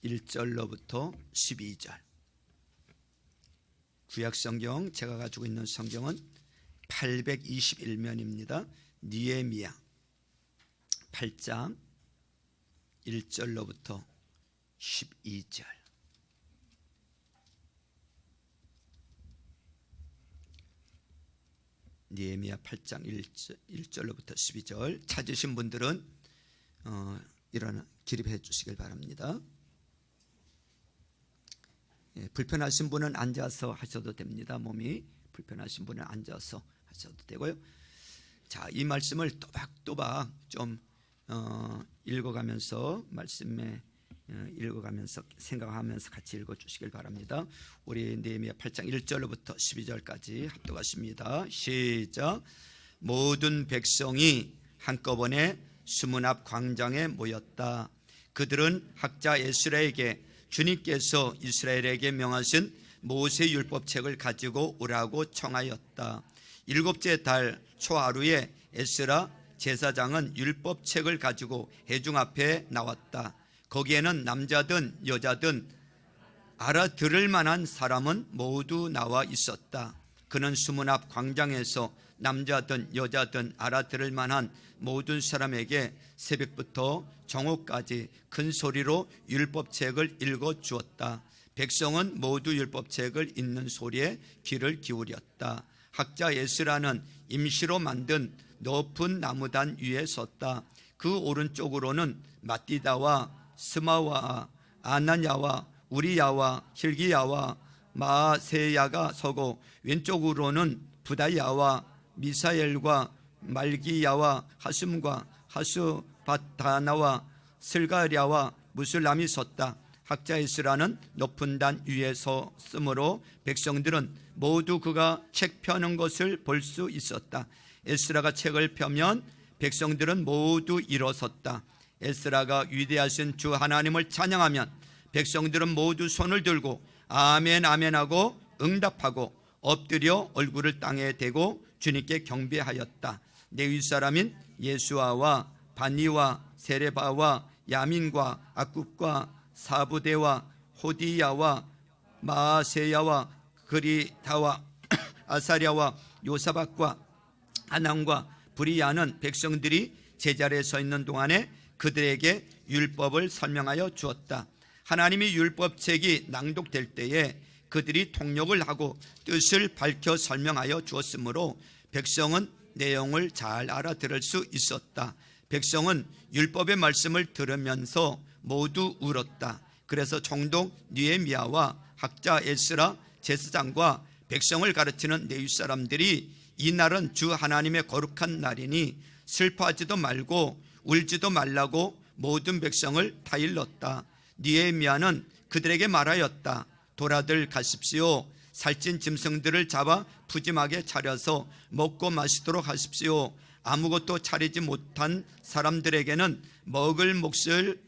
1절로부터 12절. 구약성경 제가 가지고 있는 성경은 821면입니다. 느헤미야 8장 1절로부터 12절. 느헤미야 8장 1절로부터 12절 찾으신 분들은 일어나 기립해 주시길 바랍니다. 불편하신 분은 앉아서 하셔도 됩니다. 몸이 불편하신 분은 앉아서 하셔도 되고요. 자, 이 말씀을 또박또박 좀 읽어가면서 말씀에 읽어가면서 생각하면서 같이 읽어주시길 바랍니다. 우리 느헤미야 8장 1절로부터 12절까지 합독하십니다. 시작. 모든 백성이 한꺼번에 수문 앞 광장에 모였다. 그들은 학자 에스라에게 주님께서 이스라엘에게 명하신 모세 율법책을 가지고 오라고 청하였다. 7째 달 초하루에 에스라 제사장은 율법책을 가지고 회중 앞에 나왔다. 거기에는 남자든 여자든 알아들을 만한 사람은 모두 나와 있었다. 그는 수문 앞 광장에서 남자든 여자든 알아들을 만한 모든 사람에게 새벽부터 정오까지 큰 소리로 율법책을 읽어 주었다. 백성은 모두 율법책을 읽는 소리에 귀를 기울였다. 학자 에스라는 임시로 만든 높은 나무단 위에 섰다. 그 오른쪽으로는 마띠다와 스마와 아나냐와 우리야와 힐기야와 마세야가 서고 왼쪽으로는 부다야와 미사엘과 말기야와 하숨과 하수바다나와 슬가랴와 무슬람이 섰다. 학자 에스라는 높은 단 위에 섰으므로 백성들은 모두 그가 책 펴는 것을 볼 수 있었다. 에스라가 책을 펴면 백성들은 모두 일어섰다. 에스라가 위대하신 주 하나님을 찬양하면 백성들은 모두 손을 들고 아멘 아멘 하고 응답하고 엎드려 얼굴을 땅에 대고 주님께 경배하였다. 레위 사람인 예수아와 바니와 세레바와 야민과 악굽과 사부대와 호디야와 마세야와 그리다와 아사랴와 요사박과 하난과 브리야는 백성들이 제자리에 서 있는 동안에 그들에게 율법을 설명하여 주었다. 하나님의 율법책이 낭독될 때에 그들이 통역을 하고 뜻을 밝혀 설명하여 주었으므로 백성은 내용을 잘 알아들을 수 있었다. 백성은 율법의 말씀을 들으면서 모두 울었다. 그래서 총독 느헤미야와 학자 에스라 제사장과 백성을 가르치는 레위 사람들이 이 날은 주 하나님의 거룩한 날이니 슬퍼하지도 말고 울지도 말라고 모든 백성을 다 일렀다. 느헤미야는 그들에게 말하였다. 돌아들 가십시오. 살찐 짐승들을 잡아 푸짐하게 차려서 먹고 마시도록 하십시오. 아무것도 차리지 못한 사람들에게는 먹을 몫을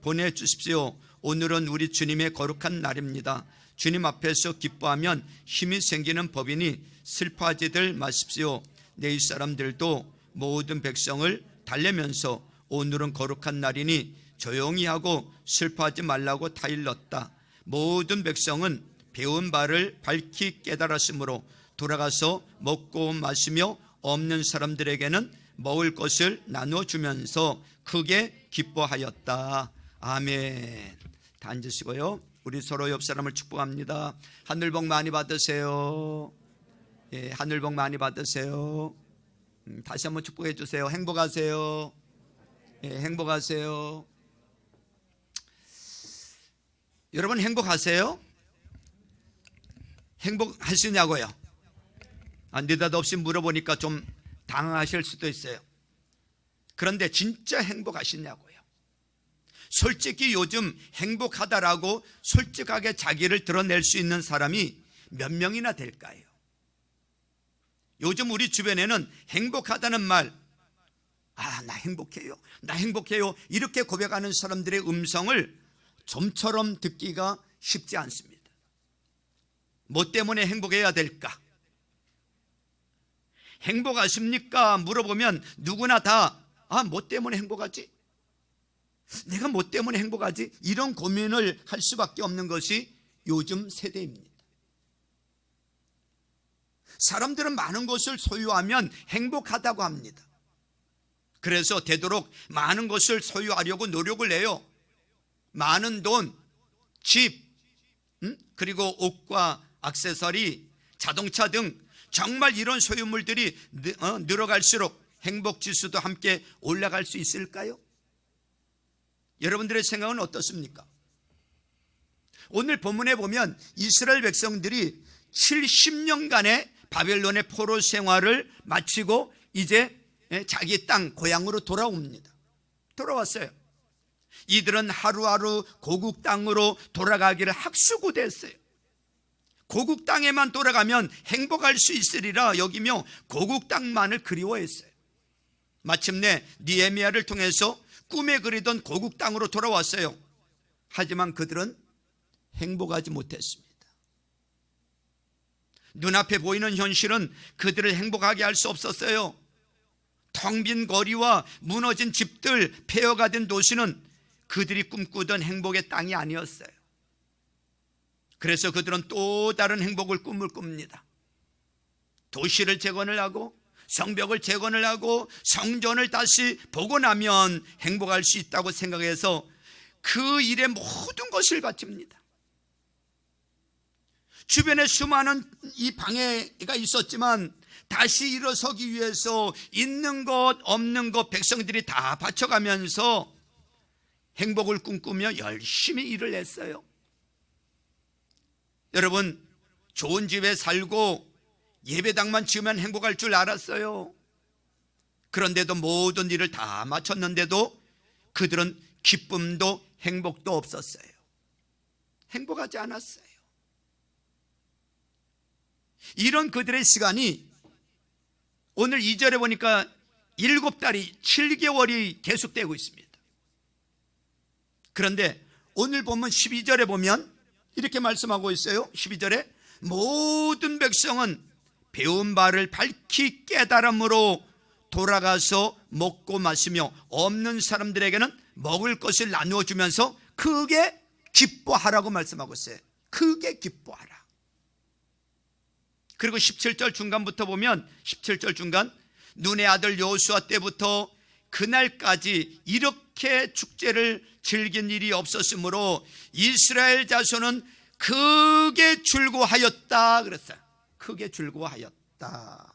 보내주십시오. 오늘은 우리 주님의 거룩한 날입니다. 주님 앞에서 기뻐하면 힘이 생기는 법이니 슬퍼하지들 마십시오. 레위 사람들도 모든 백성을 달래면서 오늘은 거룩한 날이니 조용히 하고 슬퍼하지 말라고 다 일렀다. 모든 백성은 배운 바를 밝히 깨달았으므로 돌아가서 먹고 마시며 없는 사람들에게는 먹을 것을 나눠주면서 크게 기뻐하였다. 아멘. 다 앉으시고요. 우리 서로 옆 사람을 축복합니다. 하늘 복 많이 받으세요. 예, 하늘 복 많이 받으세요. 다시 한번 축복해 주세요. 행복하세요. 예, 행복하세요. 여러분 행복하세요? 행복하시냐고요? 느닷없이 물어보니까 좀 당황하실 수도 있어요. 그런데 진짜 행복하시냐고요? 솔직히 요즘 행복하다라고 솔직하게 자기를 드러낼 수 있는 사람이 몇 명이나 될까요? 요즘 우리 주변에는 행복하다는 말, 나 행복해요, 나 행복해요 이렇게 고백하는 사람들의 음성을 좀처럼 듣기가 쉽지 않습니다. 뭐 때문에 행복해야 될까? 행복하십니까? 물어보면 누구나 다 뭐 때문에 행복하지? 내가 뭐 때문에 행복하지? 이런 고민을 할 수밖에 없는 것이 요즘 세대입니다. 사람들은 많은 것을 소유하면 행복하다고 합니다. 그래서 되도록 많은 것을 소유하려고 노력을 해요. 많은 돈, 집, 그리고 옷과 액세서리, 자동차 등 정말 이런 소유물들이 늘어갈수록 행복지수도 함께 올라갈 수 있을까요? 여러분들의 생각은 어떻습니까? 오늘 본문에 보면 이스라엘 백성들이 70년간의 바벨론의 포로 생활을 마치고 이제 자기 땅 고향으로 돌아옵니다. 돌아왔어요. 이들은 하루하루 고국 땅으로 돌아가기를 학수고대했어요. 고국 땅에만 돌아가면 행복할 수 있으리라 여기며 고국 땅만을 그리워했어요. 마침내 느헤미야를 통해서 꿈에 그리던 고국 땅으로 돌아왔어요. 하지만 그들은 행복하지 못했습니다. 눈앞에 보이는 현실은 그들을 행복하게 할 수 없었어요. 텅 빈 거리와 무너진 집들, 폐허가 된 도시는 그들이 꿈꾸던 행복의 땅이 아니었어요. 그래서 그들은 또 다른 행복을 꿈을 꿉니다. 도시를 재건을 하고 성벽을 재건을 하고 성전을 다시 복원하면 행복할 수 있다고 생각해서 그 일에 모든 것을 바칩니다. 주변에 수많은 이 방해가 있었지만 다시 일어서기 위해서 있는 것 없는 것 백성들이 다 바쳐가면서 행복을 꿈꾸며 열심히 일을 했어요. 여러분, 좋은 집에 살고 예배당만 지으면 행복할 줄 알았어요. 그런데도 모든 일을 다 마쳤는데도 그들은 기쁨도 행복도 없었어요. 행복하지 않았어요. 이런 그들의 시간이 오늘 2절에 보니까 7달이 7개월이 계속되고 있습니다. 그런데 오늘 보면 12절에 보면 이렇게 말씀하고 있어요. 12절에 모든 백성은 배운 바를 밝히 깨달음으로 돌아가서 먹고 마시며 없는 사람들에게는 먹을 것을 나누어 주면서 크게 기뻐하라고 말씀하고 있어요. 크게 기뻐하라. 그리고 17절 중간부터 보면 17절 중간 눈의 아들 여호수아 때부터 그날까지 이렇게 축제를 즐긴 일이 없었으므로 이스라엘 자손은 크게 즐거워하였다 그랬어요. 크게 즐거워하였다.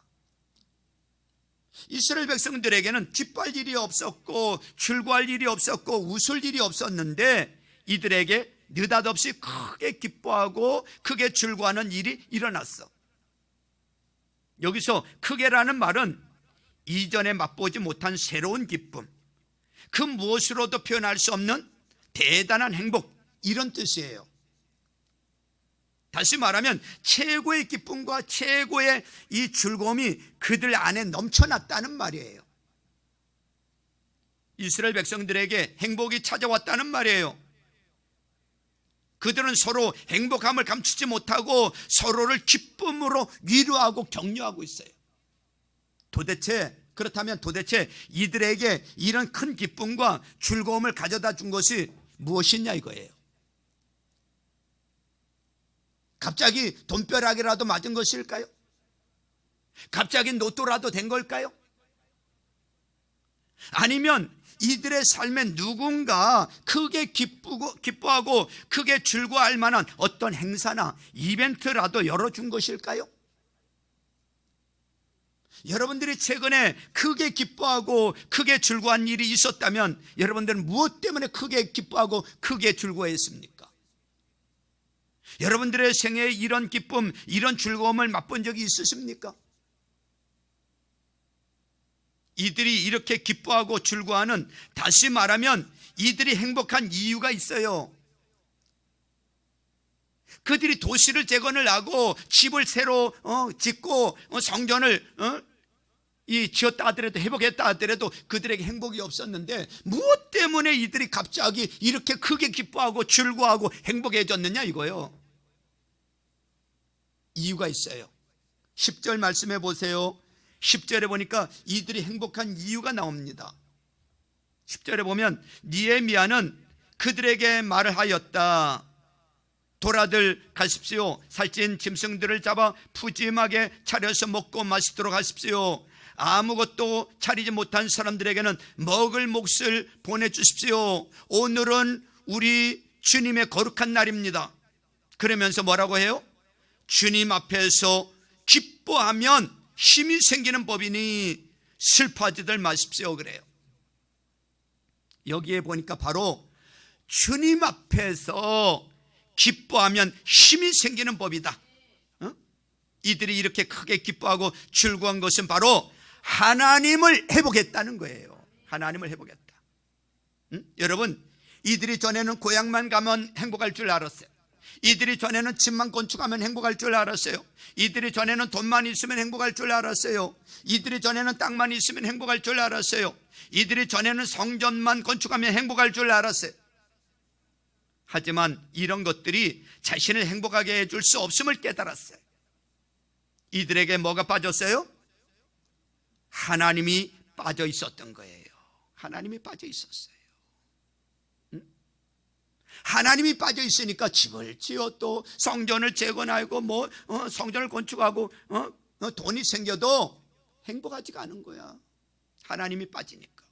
이스라엘 백성들에게는 기뻐할 일이 없었고 즐거워할 일이 없었고 웃을 일이 없었는데 이들에게 느닷없이 크게 기뻐하고 크게 즐거워하는 일이 일어났어. 여기서 크게라는 말은 이전에 맛보지 못한 새로운 기쁨, 그 무엇으로도 표현할 수 없는 대단한 행복, 이런 뜻이에요. 다시 말하면 최고의 기쁨과 최고의 이 즐거움이 그들 안에 넘쳐났다는 말이에요. 이스라엘 백성들에게 행복이 찾아왔다는 말이에요. 그들은 서로 행복함을 감추지 못하고 서로를 기쁨으로 위로하고 격려하고 있어요. 그렇다면 도대체 이들에게 이런 큰 기쁨과 즐거움을 가져다 준 것이 무엇이냐 이거예요. 갑자기 돈벼락이라도 맞은 것일까요? 갑자기 로또라도 된 걸까요? 아니면 이들의 삶에 누군가 크게 기뻐하고 크게 즐거워할 만한 어떤 행사나 이벤트라도 열어준 것일까요? 여러분들이 최근에 크게 기뻐하고 크게 즐거워한 일이 있었다면 여러분들은 무엇 때문에 크게 기뻐하고 크게 즐거워했습니까? 여러분들의 생애에 이런 기쁨, 이런 즐거움을 맛본 적이 있으십니까? 이들이 이렇게 기뻐하고 즐거워하는, 다시 말하면 이들이 행복한 이유가 있어요. 그들이 도시를 재건을 하고 집을 새로 짓고 성전을 지었다 하더라도, 회복했다 하더라도 그들에게 행복이 없었는데 무엇 때문에 이들이 갑자기 이렇게 크게 기뻐하고 즐거워하고 행복해졌느냐 이거요. 이유가 있어요. 10절 말씀해 보세요. 10절에 보니까 이들이 행복한 이유가 나옵니다. 10절에 보면 느헤미야는 그들에게 말을 하였다. 돌아들 가십시오. 살찐 짐승들을 잡아 푸짐하게 차려서 먹고 마시도록 하십시오. 아무것도 차리지 못한 사람들에게는 먹을 몫을 보내주십시오. 오늘은 우리 주님의 거룩한 날입니다. 그러면서 뭐라고 해요? 주님 앞에서 기뻐하면 힘이 생기는 법이니 슬퍼하지들 마십시오 그래요. 여기에 보니까 바로 주님 앞에서 기뻐하면 힘이 생기는 법이다. 이들이 이렇게 크게 기뻐하고 즐거운 것은 바로 하나님을 회복했다는 거예요. 하나님을 회복했다. 여러분, 이들이 전에는 고향만 가면 행복할 줄 알았어요. 이들이 전에는 집만 건축하면 행복할 줄 알았어요. 이들이 전에는 돈만 있으면 행복할 줄 알았어요. 이들이 전에는 땅만 있으면 행복할 줄 알았어요. 이들이 전에는 성전만 건축하면 행복할 줄 알았어요. 하지만 이런 것들이 자신을 행복하게 해줄 수 없음을 깨달았어요. 이들에게 뭐가 빠졌어요? 하나님이 빠져 있었던 거예요. 하나님이 빠져 있었어요. 하나님이 빠져 있으니까 집을 지어도 성전을 재건하고 성전을 건축하고 돈이 생겨도 행복하지가 않은 거야. 하나님이 빠지니까.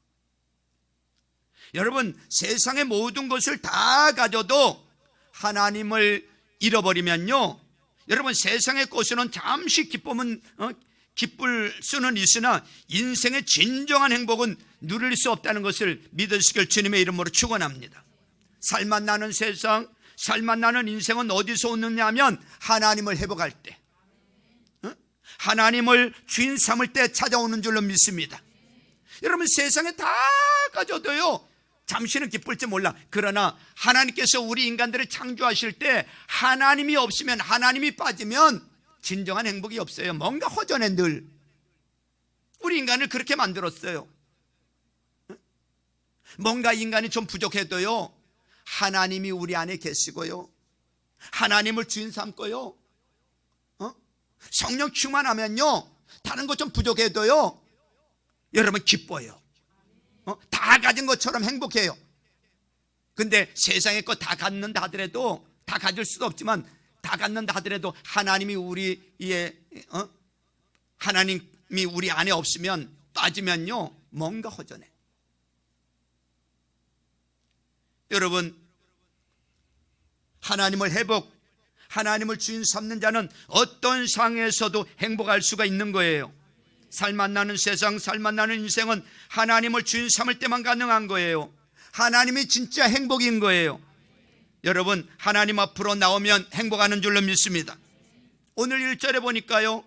여러분, 세상의 모든 것을 다 가져도 하나님을 잃어버리면요, 여러분, 세상의 것으로는 잠시 기쁨은 기쁠 수는 있으나 인생의 진정한 행복은 누릴 수 없다는 것을 믿으시길 주님의 이름으로 축원합니다. 살맛 나는 세상, 살맛 나는 인생은 어디서 오느냐 하면 하나님을 회복할 때, 하나님을 주인 삼을 때 찾아오는 줄로 믿습니다. 여러분, 세상에 다 가져도요 잠시는 기쁠지 몰라. 그러나 하나님께서 우리 인간들을 창조하실 때 하나님이 없으면, 하나님이 빠지면 진정한 행복이 없어요. 뭔가 허전해. 늘 우리 인간을 그렇게 만들었어요. 뭔가 인간이 좀 부족해도요 하나님이 우리 안에 계시고요, 하나님을 주인 삼고요, 성령 충만하면요 다른 것 좀 부족해도요 여러분 기뻐요. 다 가진 것처럼 행복해요. 근데 세상의 것 다 갖는다 하더라도, 다 가질 수도 없지만 다 갖는다 하더라도 하나님이 하나님이 우리 안에 없으면, 빠지면요 뭔가 허전해. 여러분, 하나님을 회복, 하나님을 주인 삼는 자는 어떤 상황에서도 행복할 수가 있는 거예요. 살맛 나는 세상, 살맛 나는 인생은 하나님을 주인 삼을 때만 가능한 거예요. 하나님이 진짜 행복인 거예요. 여러분, 하나님 앞으로 나오면 행복하는 줄로 믿습니다. 오늘 1절에 보니까요,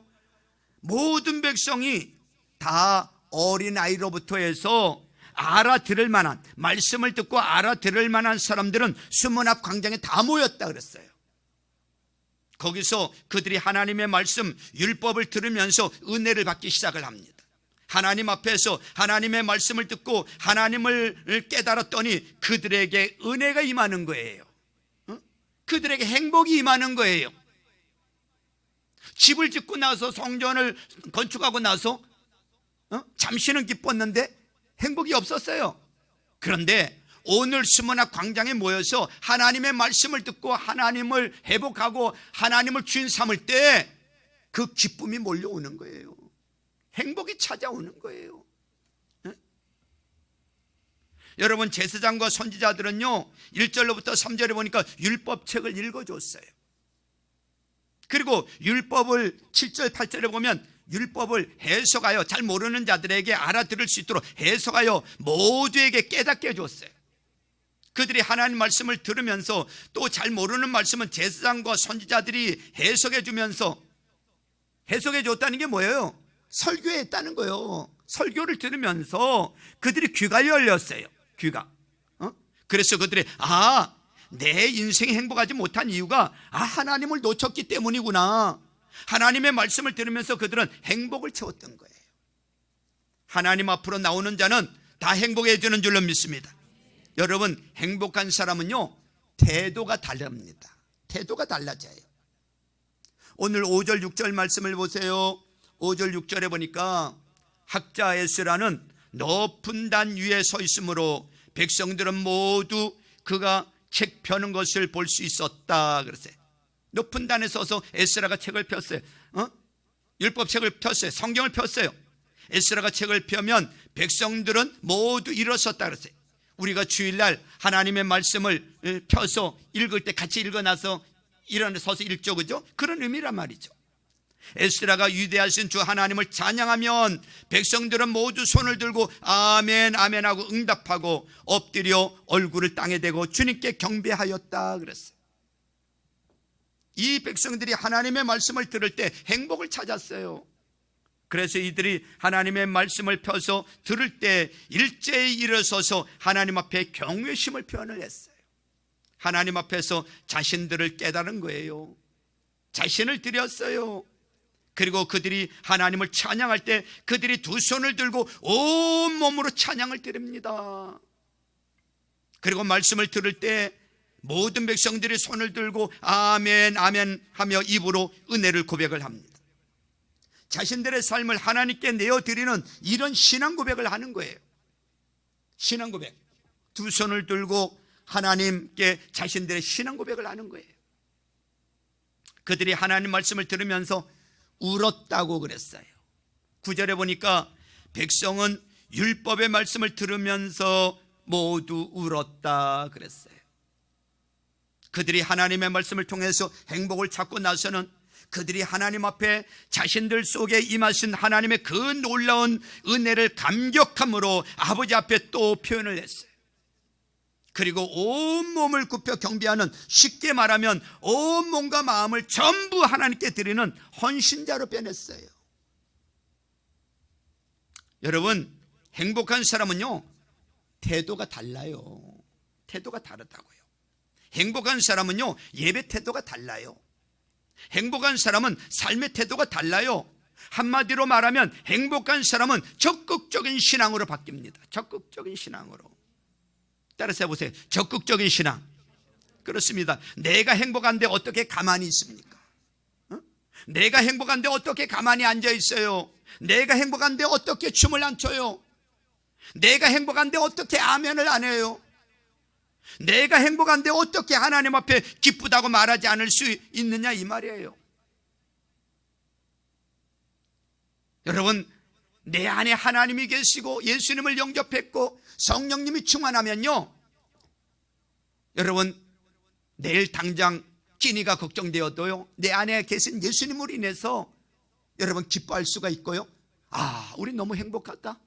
모든 백성이 다 어린아이로부터 해서 알아들을 만한, 말씀을 듣고 알아들을 만한 사람들은 수문 앞 광장에 다 모였다 그랬어요. 거기서 그들이 하나님의 말씀, 율법을 들으면서 은혜를 받기 시작을 합니다. 하나님 앞에서 하나님의 말씀을 듣고 하나님을 깨달았더니 그들에게 은혜가 임하는 거예요. 그들에게 행복이 임하는 거예요. 집을 짓고 나서, 성전을 건축하고 나서 잠시는 기뻤는데 행복이 없었어요. 그런데 오늘 수문학 광장에 모여서 하나님의 말씀을 듣고 하나님을 회복하고 하나님을 주인 삼을 때 그 기쁨이 몰려오는 거예요. 행복이 찾아오는 거예요. 여러분, 제사장과 선지자들은요 1절로부터 3절에 보니까 율법책을 읽어줬어요. 그리고 율법을 7절 8절에 보면 율법을 해석하여 잘 모르는 자들에게 알아들을 수 있도록 해석하여 모두에게 깨닫게 해줬어요. 그들이 하나님 말씀을 들으면서 또 잘 모르는 말씀은 제사장과 선지자들이 해석해 주면서, 해석해 줬다는 게 뭐예요? 설교했다는 거예요. 설교를 들으면서 그들이 귀가 열렸어요. 귀가. 그래서 그들이 내 인생이 행복하지 못한 이유가 하나님을 놓쳤기 때문이구나. 하나님의 말씀을 들으면서 그들은 행복을 채웠던 거예요. 하나님 앞으로 나오는 자는 다 행복해 주는 줄로 믿습니다. 여러분, 행복한 사람은요 태도가 다릅니다. 태도가 달라져요. 오늘 5절 6절 말씀을 보세요. 5절 6절에 보니까 학자 에스라는 높은 단 위에 서 있으므로 백성들은 모두 그가 책 펴는 것을 볼 수 있었다 그랬어요. 높은 단에 서서 에스라가 책을 폈어요. 율법책을 폈어요. 성경을 폈어요. 에스라가 책을 펴면 백성들은 모두 일어섰다 그랬어요. 우리가 주일날 하나님의 말씀을 펴서 읽을 때 같이 읽어놔서 일어나서 읽죠, 그죠? 그런 의미란 말이죠. 에스라가 위대하신 주 하나님을 찬양하면 백성들은 모두 손을 들고 아멘 아멘 하고 응답하고 엎드려 얼굴을 땅에 대고 주님께 경배하였다 그랬어요. 이 백성들이 하나님의 말씀을 들을 때 행복을 찾았어요. 그래서 이들이 하나님의 말씀을 펴서 들을 때 일제히 일어서서 하나님 앞에 경외심을 표현을 했어요. 하나님 앞에서 자신들을 깨달은 거예요. 자신을 드렸어요. 그리고 그들이 하나님을 찬양할 때 그들이 두 손을 들고 온 몸으로 찬양을 드립니다. 그리고 말씀을 들을 때 모든 백성들이 손을 들고 아멘 아멘 하며 입으로 은혜를 고백을 합니다. 자신들의 삶을 하나님께 내어드리는 이런 신앙 고백을 하는 거예요. 신앙 고백. 두 손을 들고 하나님께 자신들의 신앙 고백을 하는 거예요. 그들이 하나님 말씀을 들으면서 울었다고 그랬어요. 9절에 보니까 백성은 율법의 말씀을 들으면서 모두 울었다 그랬어요. 그들이 하나님의 말씀을 통해서 행복을 찾고 나서는 그들이 하나님 앞에 자신들 속에 임하신 하나님의 그 놀라운 은혜를 감격함으로 아버지 앞에 또 표현을 했어요. 그리고 온몸을 굽혀 경배하는, 쉽게 말하면 온몸과 마음을 전부 하나님께 드리는 헌신자로 변했어요. 여러분, 행복한 사람은요 태도가 달라요. 태도가 다르다고요. 행복한 사람은요 예배 태도가 달라요. 행복한 사람은 삶의 태도가 달라요. 한마디로 말하면 행복한 사람은 적극적인 신앙으로 바뀝니다. 적극적인 신앙으로. 따라서 해보세요. 적극적인 신앙. 그렇습니다. 내가 행복한데 어떻게 가만히 있습니까? 내가 행복한데 어떻게 가만히 앉아 있어요? 내가 행복한데 어떻게 춤을 안 춰요? 내가 행복한데 어떻게 아멘을 안 해요? 내가 행복한데 어떻게 하나님 앞에 기쁘다고 말하지 않을 수 있느냐, 이 말이에요. 여러분, 내 안에 하나님이 계시고 예수님을 영접했고 성령님이 충만하면요, 여러분, 내일 당장 끼니가 걱정되어도요 내 안에 계신 예수님으로 인해서 여러분 기뻐할 수가 있고요. 아, 우리 너무 행복하다.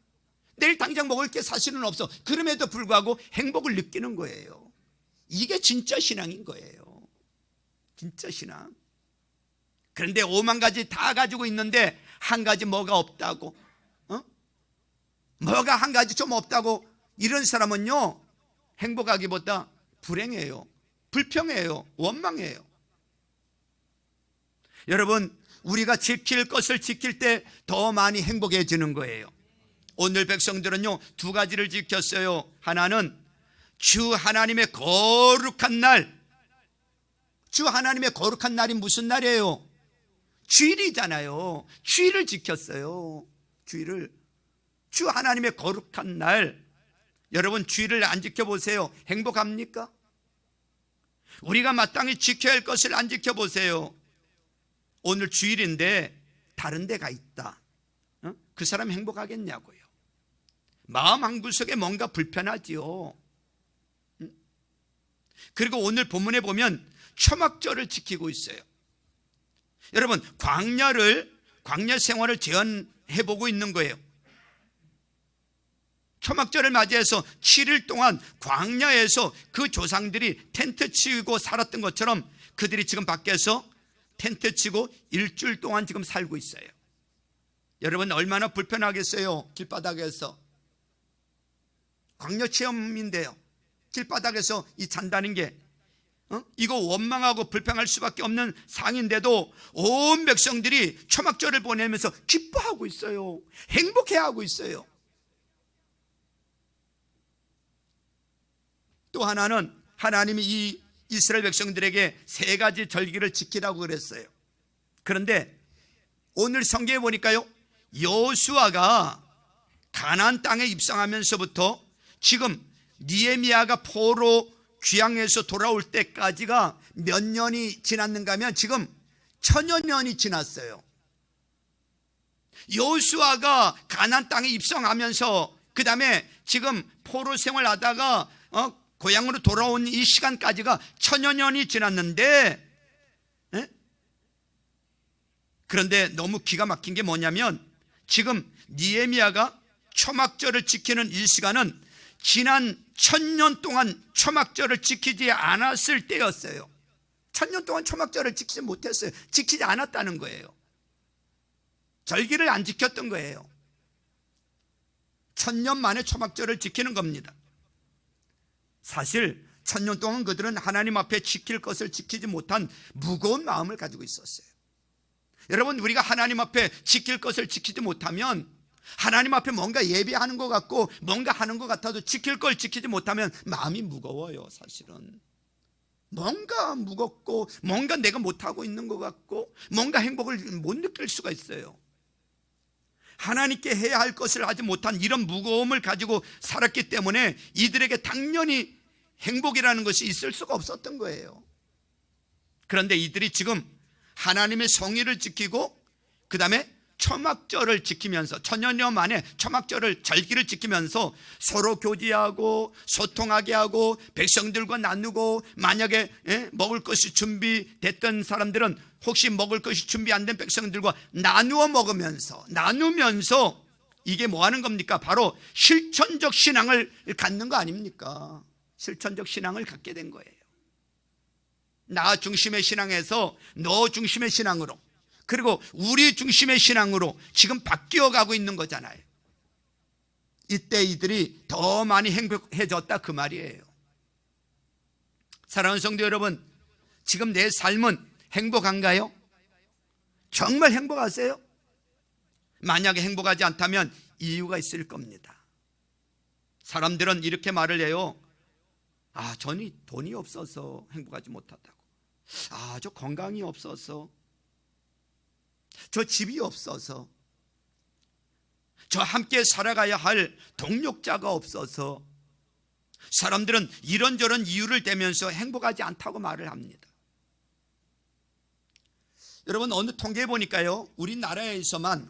내일 당장 먹을 게 사실은 없어. 그럼에도 불구하고 행복을 느끼는 거예요. 이게 진짜 신앙인 거예요. 진짜 신앙. 그런데 5만 가지 다 가지고 있는데 한 가지 뭐가 없다고, 뭐가 한 가지 좀 없다고, 이런 사람은요 행복하기보다 불행해요. 불평해요. 원망해요. 여러분, 우리가 지킬 것을 지킬 때 더 많이 행복해지는 거예요. 오늘 백성들은요 두 가지를 지켰어요. 하나는 주 하나님의 거룩한 날. 주 하나님의 거룩한 날이 무슨 날이에요? 주일이잖아요. 주일을 지켰어요. 주일을. 주 하나님의 거룩한 날. 여러분, 주일을 안 지켜보세요. 행복합니까? 우리가 마땅히 지켜야 할 것을 안 지켜보세요. 오늘 주일인데 다른 데가 있다. 그 사람 행복하겠냐고요. 마음 한구석에 뭔가 불편하지요. 그리고 오늘 본문에 보면 초막절을 지키고 있어요. 여러분, 광야 생활을 재현해보고 있는 거예요. 초막절을 맞이해서 7일 동안 광야에서 그 조상들이 텐트 치고 살았던 것처럼 그들이 지금 밖에서 텐트 치고 일주일 동안 지금 살고 있어요. 여러분, 얼마나 불편하겠어요. 길바닥에서. 광야 체험인데요, 길바닥에서 이 잔다는 게 이거 원망하고 불평할 수밖에 없는 상인데도 온 백성들이 초막절을 보내면서 기뻐하고 있어요. 행복해하고 있어요. 또 하나는 하나님이 이 이스라엘 백성들에게 3가지 절기를 지키라고 그랬어요. 그런데 오늘 성경에 보니까요, 여호수아가 가나안 땅에 입성하면서부터 지금 느헤미야가 포로 귀향에서 돌아올 때까지가 몇 년이 지났는가 하면 지금 1000여 년이 지났어요. 여호수아가 가나안 땅에 입성하면서 그 다음에 지금 포로 생활하다가 고향으로 돌아온 이 시간까지가 1000여 년이 지났는데, 그런데 너무 기가 막힌 게 뭐냐면 지금 느헤미야가 초막절을 지키는 이 시간은 지난 1000년 동안 초막절을 지키지 않았을 때였어요. 1000년 동안 초막절을 지키지 못했어요. 지키지 않았다는 거예요. 절기를 안 지켰던 거예요. 1000년 만에 초막절을 지키는 겁니다. 사실 1000년 동안 그들은 하나님 앞에 지킬 것을 지키지 못한 무거운 마음을 가지고 있었어요. 여러분, 우리가 하나님 앞에 지킬 것을 지키지 못하면, 하나님 앞에 뭔가 예배하는 것 같고 뭔가 하는 것 같아도 지킬 걸 지키지 못하면 마음이 무거워요. 사실은 뭔가 무겁고 뭔가 내가 못하고 있는 것 같고 뭔가 행복을 못 느낄 수가 있어요. 하나님께 해야 할 것을 하지 못한 이런 무거움을 가지고 살았기 때문에 이들에게 당연히 행복이라는 것이 있을 수가 없었던 거예요. 그런데 이들이 지금 하나님의 성의를 지키고 그 다음에 초막절을 지키면서 1000년 만에 초막절을 절기를 지키면서 서로 교제하고 소통하게 하고 백성들과 나누고, 만약에 먹을 것이 준비됐던 사람들은 혹시 먹을 것이 준비 안 된 백성들과 나누어 먹으면서 나누면서 이게 뭐 하는 겁니까? 바로 실천적 신앙을 갖는 거 아닙니까? 실천적 신앙을 갖게 된 거예요. 나 중심의 신앙에서 너 중심의 신앙으로, 그리고 우리 중심의 신앙으로 지금 바뀌어 가고 있는 거잖아요. 이때 이들이 더 많이 행복해졌다 그 말이에요. 사랑하는 성도 여러분, 지금 내 삶은 행복한가요? 정말 행복하세요? 만약에 행복하지 않다면 이유가 있을 겁니다. 사람들은 이렇게 말을 해요. 저는 돈이 없어서 행복하지 못하다고. 저 건강이 없어서, 저 집이 없어서, 저 함께 살아가야 할 동력자가 없어서, 사람들은 이런저런 이유를 대면서 행복하지 않다고 말을 합니다. 여러분, 어느 통계에 보니까요, 우리나라에서만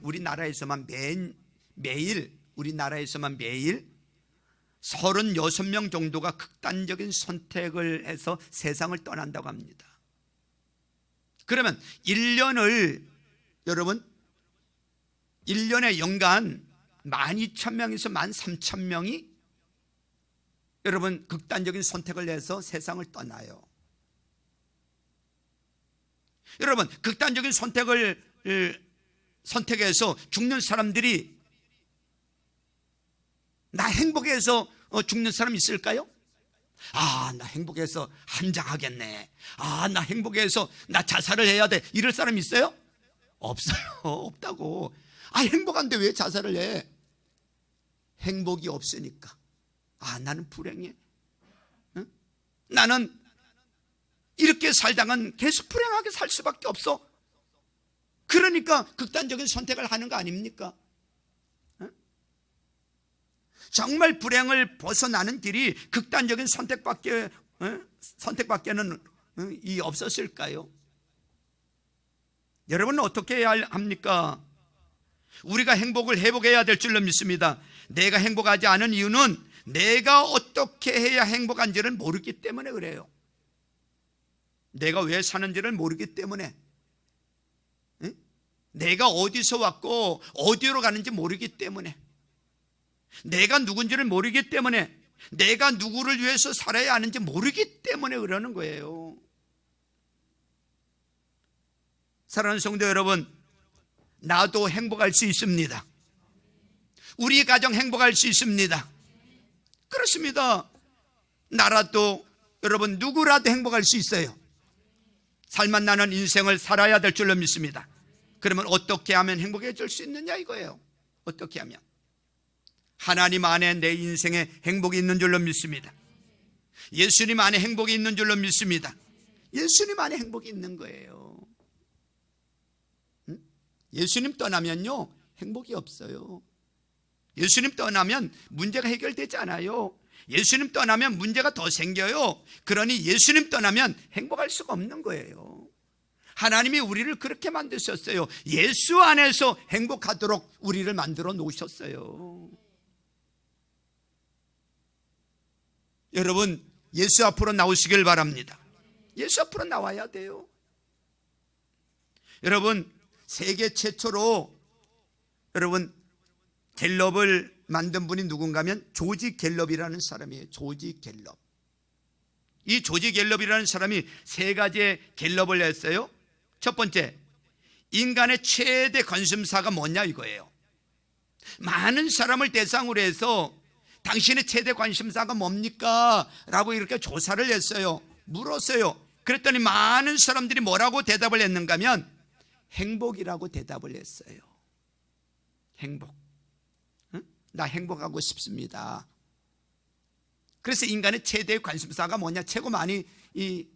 매일 36명 정도가 극단적인 선택을 해서 세상을 떠난다고 합니다. 그러면 1년에 연간 12,000명에서 13,000명이 여러분 극단적인 선택을 해서 세상을 떠나요. 여러분, 극단적인 선택해서 죽는 사람들이 나 행복해서 죽는 사람 있을까요? 나 행복해서 한장하겠네. 나 행복해서 나 자살을 해야 돼. 이럴 사람 있어요? 없어요. 없다고. 행복한데 왜 자살을 해? 행복이 없으니까. 나는 불행해. 응? 나는 이렇게 살다간 계속 불행하게 살 수밖에 없어. 그러니까 극단적인 선택을 하는 거 아닙니까? 정말 불행을 벗어나는 길이 극단적인 선택밖에는 없었을까요? 여러분은 어떻게 해야 합니까? 우리가 행복을 회복해야 될 줄로 믿습니다. 내가 행복하지 않은 이유는 내가 어떻게 해야 행복한지를 모르기 때문에 그래요. 내가 왜 사는지를 모르기 때문에, 내가 어디서 왔고 어디로 가는지 모르기 때문에, 내가 누군지를 모르기 때문에, 내가 누구를 위해서 살아야 하는지 모르기 때문에 그러는 거예요. 사랑하는 성도 여러분, 나도 행복할 수 있습니다. 우리 가정 행복할 수 있습니다. 그렇습니다. 나라도, 여러분 누구라도 행복할 수 있어요. 살만 나는 인생을 살아야 될 줄로 믿습니다. 그러면 어떻게 하면 행복해질 수 있느냐 이거예요. 어떻게 하면? 하나님 안에 내 인생에 행복이 있는 줄로 믿습니다. 예수님 안에 행복이 있는 줄로 믿습니다. 예수님 안에 행복이 있는 거예요. 예수님 떠나면요 행복이 없어요. 예수님 떠나면 문제가 해결되지 않아요. 예수님 떠나면 문제가 더 생겨요. 그러니 예수님 떠나면 행복할 수가 없는 거예요. 하나님이 우리를 그렇게 만드셨어요. 예수 안에서 행복하도록 우리를 만들어 놓으셨어요. 여러분, 예수 앞으로 나오시길 바랍니다. 예수 앞으로 나와야 돼요. 여러분, 세계 최초로 여러분 갤럽을 만든 분이 누군가 하면 조지 갤럽이라는 사람이에요. 조지 갤럽. 이 조지 갤럽이라는 사람이 세 가지의 갤럽을 했어요. 첫 번째, 인간의 최대 관심사가 뭐냐 이거예요. 많은 사람을 대상으로 해서 당신의 최대 관심사가 뭡니까? 라고 이렇게 조사를 했어요. 물었어요. 그랬더니 많은 사람들이 뭐라고 대답을 했는가 하면 행복이라고 대답을 했어요. 행복. 응? 나 행복하고 싶습니다. 그래서 인간의 최대의 관심사가 뭐냐? 최고 많이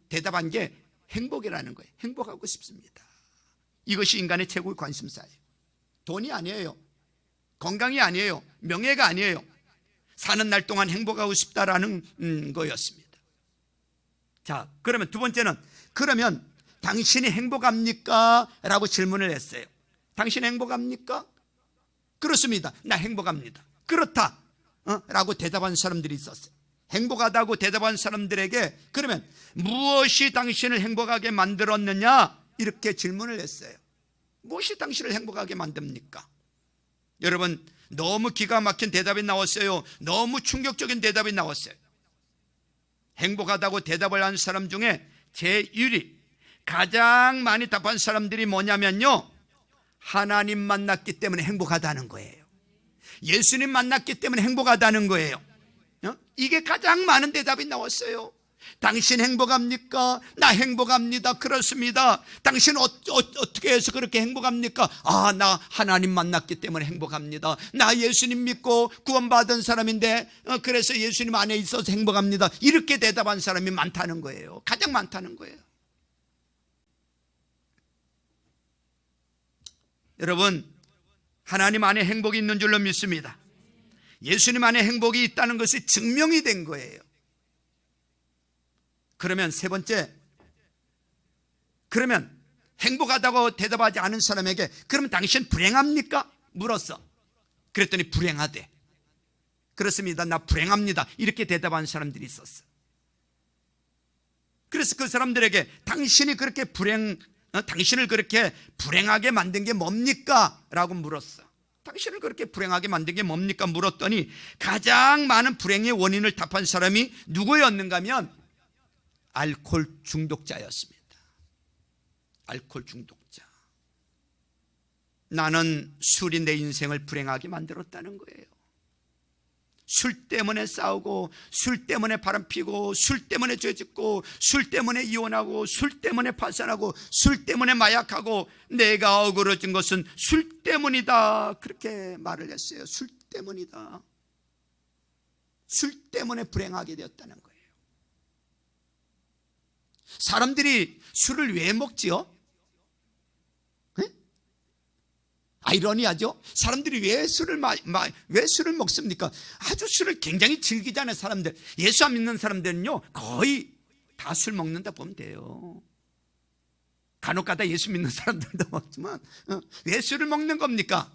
대답한 게 행복이라는 거예요. 행복하고 싶습니다. 이것이 인간의 최고의 관심사예요. 돈이 아니에요. 건강이 아니에요. 명예가 아니에요. 사는 날 동안 행복하고 싶다라는 거였습니다. 자, 그러면 두 번째는, 그러면 당신이 행복합니까? 라고 질문을 했어요. 당신 행복합니까? 그렇습니다. 나 행복합니다. 그렇다 라고 대답한 사람들이 있었어요. 행복하다고 대답한 사람들에게 그러면 무엇이 당신을 행복하게 만들었느냐? 이렇게 질문을 했어요. 무엇이 당신을 행복하게 만듭니까? 여러분, 너무 기가 막힌 대답이 나왔어요. 너무 충격적인 대답이 나왔어요. 행복하다고 대답을 한 사람 중에 제1위 가장 많이 답한 사람들이 뭐냐면요, 하나님 만났기 때문에 행복하다는 거예요. 예수님 만났기 때문에 행복하다는 거예요. 이게 가장 많은 대답이 나왔어요. 당신 행복합니까? 나 행복합니다. 그렇습니다. 당신 어떻게 해서 그렇게 행복합니까? 아, 나 하나님 만났기 때문에 행복합니다. 나 예수님 믿고 구원받은 사람인데 그래서 예수님 안에 있어서 행복합니다. 이렇게 대답한 사람이 많다는 거예요. 가장 많다는 거예요. 여러분, 하나님 안에 행복이 있는 줄로 믿습니다. 예수님 안에 행복이 있다는 것이 증명이 된 거예요. 그러면 세 번째, 그러면 행복하다고 대답하지 않은 사람에게 그러면 당신 불행합니까? 물었어. 그랬더니 불행하대. 그렇습니다. 나 불행합니다. 이렇게 대답한 사람들이 있었어. 그래서 그 사람들에게 당신을 그렇게 불행하게 만든 게 뭡니까? 라고 물었어. 당신을 그렇게 불행하게 만든 게 뭡니까? 물었더니 가장 많은 불행의 원인을 답한 사람이 누구였는가 하면 알코올 중독자였습니다. 알코올 중독자. 나는 술이 내 인생을 불행하게 만들었다는 거예요. 술 때문에 싸우고, 술 때문에 바람피고, 술 때문에 죄짓고, 술 때문에 이혼하고, 술 때문에 파산하고, 술 때문에 마약하고, 내가 억울해진 것은 술 때문이다. 그렇게 말을 했어요. 술 때문이다. 술 때문에 불행하게 되었다는 거예요. 사람들이 술을 왜 먹지요? 아이러니하죠? 사람들이 왜 술을 먹습니까? 아주 술을 굉장히 즐기잖아요, 사람들. 예수 안 믿는 사람들은요, 거의 다 술 먹는다 보면 돼요. 간혹가다 예수 믿는 사람들도 먹지만, 왜 술을 먹는 겁니까?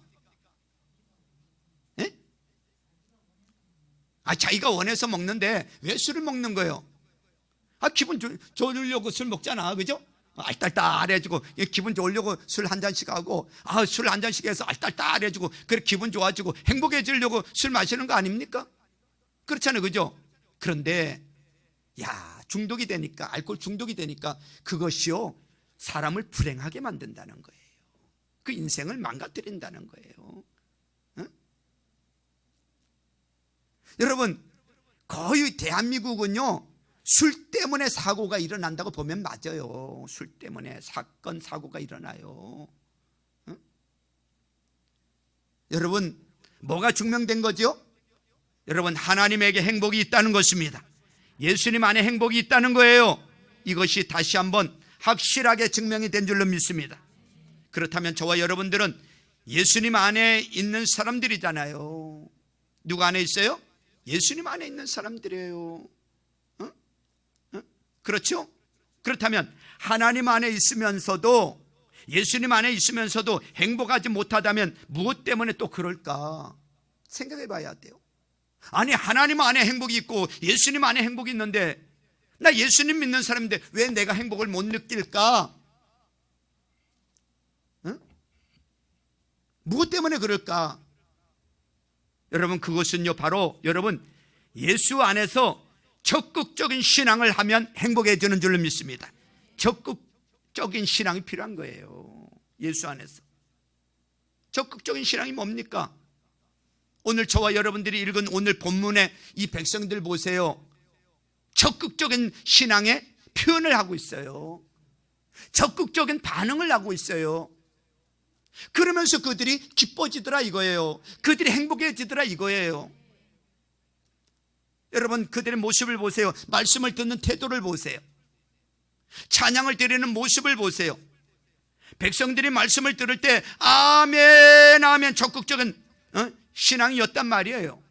자기가 원해서 먹는데 왜 술을 먹는 거예요? 기분 좋으려고 술 먹잖아, 그죠? 알딸딸해지고 기분 좋으려고 술 한 잔씩 하고, 술 한 잔씩 해서 알딸딸해지고 그래 기분 좋아지고 행복해지려고 술 마시는 거 아닙니까? 그렇잖아요, 그죠? 그런데 중독이 되니까, 알코올 중독이 되니까 그것이요 사람을 불행하게 만든다는 거예요. 그 인생을 망가뜨린다는 거예요. 여러분, 거의 대한민국은요 술 때문에 사고가 일어난다고 보면 맞아요. 술 때문에 사건 사고가 일어나요. 여러분, 뭐가 증명된 거죠? 여러분, 하나님에게 행복이 있다는 것입니다. 예수님 안에 행복이 있다는 거예요. 이것이 다시 한번 확실하게 증명이 된 줄로 믿습니다. 그렇다면 저와 여러분들은 예수님 안에 있는 사람들이잖아요. 누가 안에 있어요? 예수님 안에 있는 사람들이에요. 그렇죠? 그렇다면 하나님 안에 있으면서도, 예수님 안에 있으면서도 행복하지 못하다면 무엇 때문에 또 그럴까 생각해 봐야 돼요. 아니, 하나님 안에 행복이 있고 예수님 안에 행복이 있는데, 나 예수님 믿는 사람인데 왜 내가 행복을 못 느낄까? 무엇 때문에 그럴까? 여러분, 그것은요, 바로 여러분 예수 안에서 적극적인 신앙을 하면 행복해지는 줄로 믿습니다. 적극적인 신앙이 필요한 거예요. 예수 안에서. 적극적인 신앙이 뭡니까? 오늘 저와 여러분들이 읽은 오늘 본문의 이 백성들 보세요. 적극적인 신앙의 표현을 하고 있어요. 적극적인 반응을 하고 있어요. 그러면서 그들이 기뻐지더라 이거예요. 그들이 행복해지더라 이거예요. 여러분, 그들의 모습을 보세요. 말씀을 듣는 태도를 보세요. 찬양을 드리는 모습을 보세요. 백성들이 말씀을 들을 때 아멘 아멘 적극적인 신앙이었단 말이에요.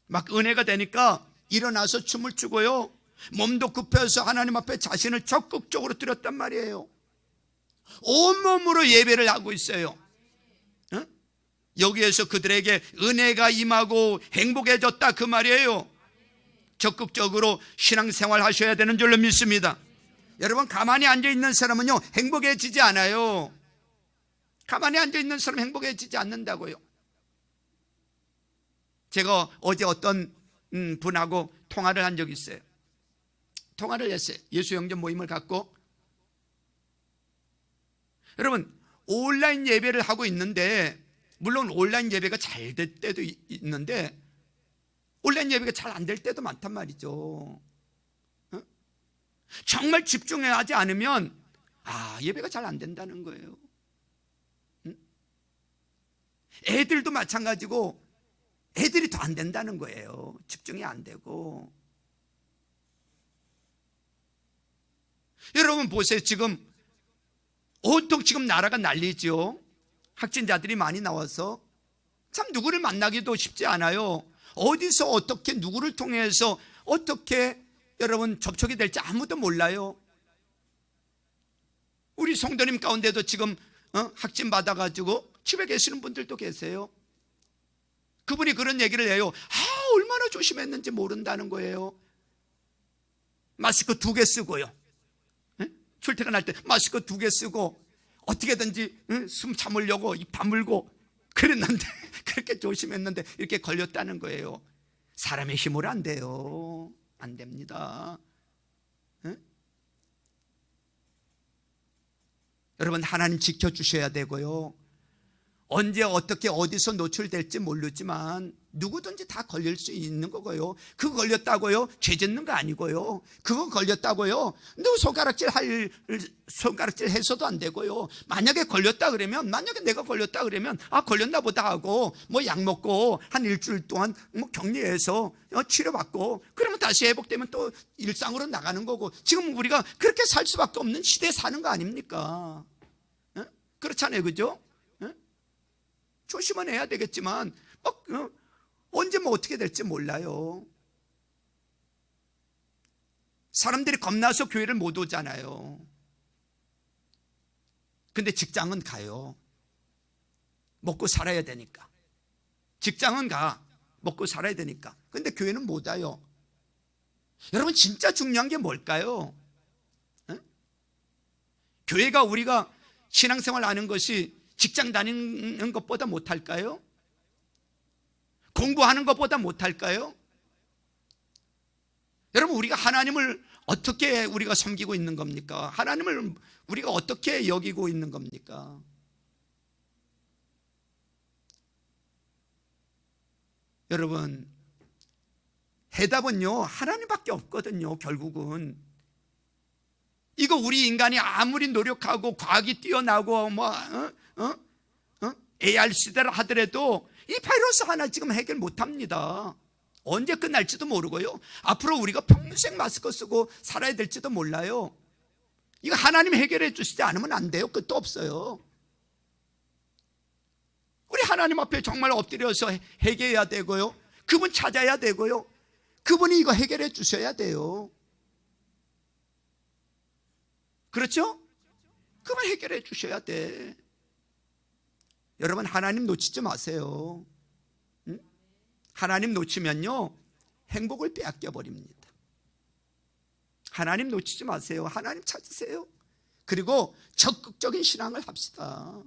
막 은혜가 되니까 일어나서 춤을 추고요, 몸도 굽혀서 하나님 앞에 자신을 적극적으로 드렸단 말이에요. 온몸으로 예배를 하고 있어요. 여기에서 그들에게 은혜가 임하고 행복해졌다 그 말이에요. 적극적으로 신앙생활 하셔야 되는 줄로 믿습니다. 여러분, 가만히 앉아있는 사람은요 행복해지지 않아요. 가만히 앉아있는 사람은 행복해지지 않는다고요. 제가 어제 어떤 분하고 통화를 한 적이 있어요. 통화를 했어요. 예수영전 모임을 갖고. 여러분, 온라인 예배를 하고 있는데, 물론 온라인 예배가 잘 될 때도 있는데 온라인 예배가 잘 안 될 때도 많단 말이죠. 정말 집중하지 않으면 예배가 잘 안 된다는 거예요. 애들도 마찬가지고 애들이 더 안 된다는 거예요. 집중이 안 되고. 여러분 보세요. 지금 온통 지금 나라가 난리죠. 확진자들이 많이 나와서 참 누구를 만나기도 쉽지 않아요. 어디서 어떻게 누구를 통해서 어떻게 여러분 접촉이 될지 아무도 몰라요. 우리 성도님 가운데도 지금 확진 받아가지고 집에 계시는 분들도 계세요. 그분이 그런 얘기를 해요. 얼마나 조심했는지 모른다는 거예요. 마스크 2개 쓰고요, 출퇴근할 때 마스크 2개 쓰고 어떻게든지 숨 참으려고 입 다물고 그랬는데 그렇게 조심했는데 이렇게 걸렸다는 거예요. 사람의 힘으로 안 돼요. 안 됩니다. 여러분, 하나님 지켜주셔야 되고요, 언제 어떻게 어디서 노출될지 모르지만 누구든지 다 걸릴 수 있는 거고요. 그거 걸렸다고요 죄 짓는 거 아니고요. 그거 걸렸다고요 너 손가락질 해서도 안 되고요. 만약에 걸렸다 그러면, 만약에 내가 걸렸다 그러면 걸렸나 보다 하고 약 먹고 한 일주일 동안 격리해서 치료받고 그러면 다시 회복되면 또 일상으로 나가는 거고. 지금 우리가 그렇게 살 수밖에 없는 시대에 사는 거 아닙니까? 그렇잖아요, 그죠? 조심은 해야 되겠지만 언제 어떻게 될지 몰라요. 사람들이 겁나서 교회를 못 오잖아요. 근데 직장은 가요. 먹고 살아야 되니까. 직장은 가. 먹고 살아야 되니까. 근데 교회는 못 와요. 여러분, 진짜 중요한 게 뭘까요? 교회가 우리가 신앙생활 하는 것이 직장 다니는 것보다 못할까요? 공부하는 것보다 못할까요? 여러분, 우리가 하나님을 어떻게 우리가 섬기고 있는 겁니까? 하나님을 우리가 어떻게 여기고 있는 겁니까? 여러분, 해답은요 하나님밖에 없거든요. 결국은 이거 우리 인간이 아무리 노력하고 과학이 뛰어나고 AR 시대를 하더라도 이 바이러스 하나 지금 해결 못합니다. 언제 끝날지도 모르고요, 앞으로 우리가 평생 마스크 쓰고 살아야 될지도 몰라요. 이거 하나님 해결해 주시지 않으면 안 돼요. 끝도 없어요. 우리 하나님 앞에 정말 엎드려서 회개해야 되고요, 그분 찾아야 되고요, 그분이 이거 해결해 주셔야 돼요. 그렇죠? 그분 해결해 주셔야 돼. 여러분, 하나님 놓치지 마세요. 응? 하나님 놓치면요 행복을 빼앗겨 버립니다. 하나님 놓치지 마세요. 하나님 찾으세요. 그리고 적극적인 신앙을 합시다.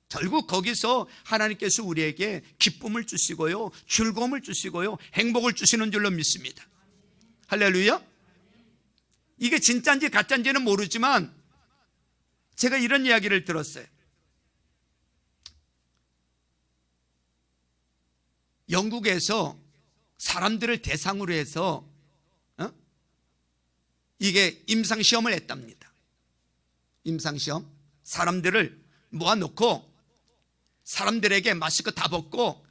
결국 거기서 하나님께서 우리에게 기쁨을 주시고요, 즐거움을 주시고요, 행복을 주시는 줄로 믿습니다. 할렐루야. 이게 진짜인지 가짜인지는 모르지만 제가 이런 이야기를 들었어요. 영국에서 사람들을 대상으로 해서 이게 임상시험을 했답니다. 임상시험. 사람들을 모아놓고 사람들에게 마스크 다 벗고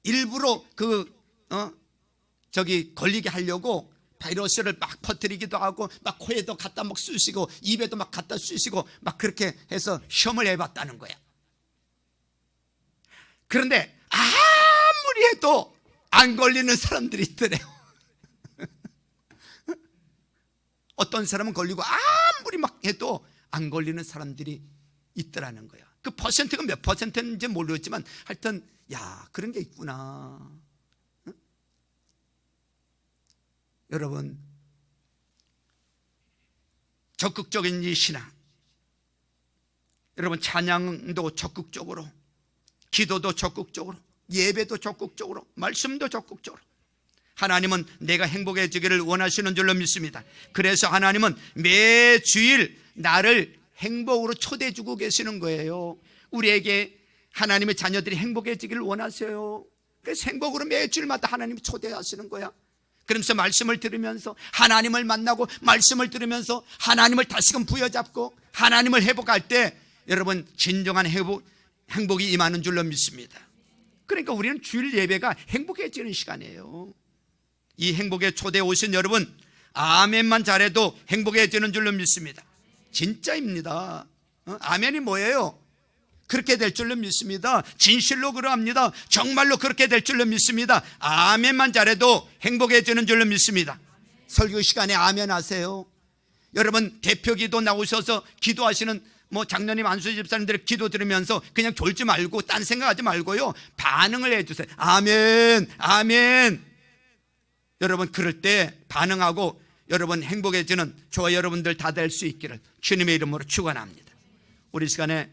일부러 걸리게 하려고 바이러스를 막 퍼뜨리기도 하고, 막 코에도 갖다 막 쑤시고 입에도 막 갖다 쑤시고 막 그렇게 해서 시험을 해봤다는 거야. 그런데 아무리 해도 안 걸리는 사람들이 있더래요. 어떤 사람은 걸리고 아무리 막 해도 안 걸리는 사람들이 있더라는 거야. 그 퍼센트가 몇 퍼센트인지 모르겠지만 하여튼 야, 그런 게 있구나. 응? 여러분, 적극적인 이 신앙, 여러분 찬양도 적극적으로, 기도도 적극적으로, 예배도 적극적으로, 말씀도 적극적으로. 하나님은 내가 행복해지기를 원하시는 줄로 믿습니다. 그래서 하나님은 매주일 나를 행복으로 초대해 주고 계시는 거예요. 우리에게 하나님의 자녀들이 행복해지기를 원하세요. 그래서 행복으로 매주일마다 하나님이 초대하시는 거야. 그러면서 말씀을 들으면서, 하나님을 만나고 말씀을 들으면서 하나님을 다시금 부여잡고 하나님을 회복할 때 여러분 진정한 행복이 임하는 줄로 믿습니다. 그러니까 우리는 주일 예배가 행복해지는 시간이에요. 이 행복의 초대에 오신 여러분, 아멘만 잘해도 행복해지는 줄로 믿습니다. 진짜입니다. 아멘이 뭐예요? 그렇게 될 줄로 믿습니다. 진실로 그러합니다. 정말로 그렇게 될 줄로 믿습니다. 아멘만 잘해도 행복해지는 줄로 믿습니다. 설교 시간에 아멘 하세요. 여러분 대표기도 나오셔서 기도하시는 장로님, 안수 집사님들의 기도 들으면서 그냥 졸지 말고 딴 생각하지 말고요, 반응을 해주세요. 아멘, 아멘. 여러분 그럴 때 반응하고 여러분 행복해지는 저와 여러분들 다 될 수 있기를 주님의 이름으로 축원합니다. 우리 시간에